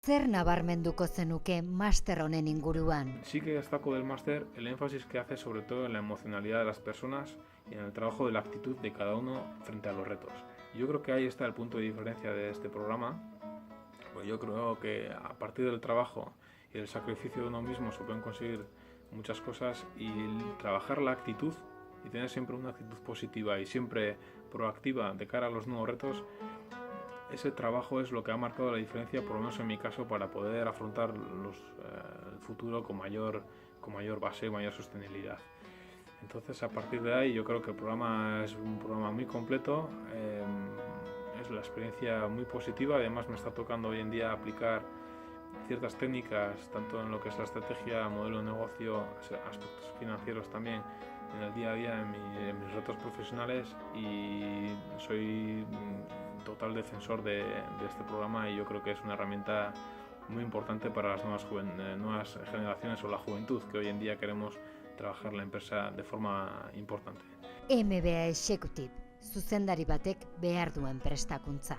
Zer nabarmenduko zenuke master honen inguruan? Sí que destaco del máster el énfasis que hace sobre todo en la emocionalidad de las personas y en el trabajo de la actitud de cada uno frente a los retos. Yo creo que ahí está el punto de diferencia de este programa, pues yo creo que a partir del trabajo y del sacrificio de uno mismo se pueden conseguir muchas cosas, y el trabajar la actitud y tener siempre una actitud positiva y siempre proactiva de cara a los nuevos retos, ese trabajo es lo que ha marcado la diferencia, por lo menos en mi caso, para poder afrontar el futuro con mayor base y mayor sostenibilidad. Entonces, a partir de ahí, yo creo que el programa es un programa muy completo, es la experiencia muy positiva. Además, me está tocando hoy en día aplicar ciertas técnicas, tanto en lo que es la estrategia, modelo de negocio, aspectos financieros también, en el día a día, en mis retos profesionales, y soy total defensor de este programa, y yo creo que es una herramienta muy importante para las nuevas generaciones o la juventud que hoy en día queremos trabajar la empresa de forma importante. MBA Executive, zuzendari batek behar duen prestakuntza.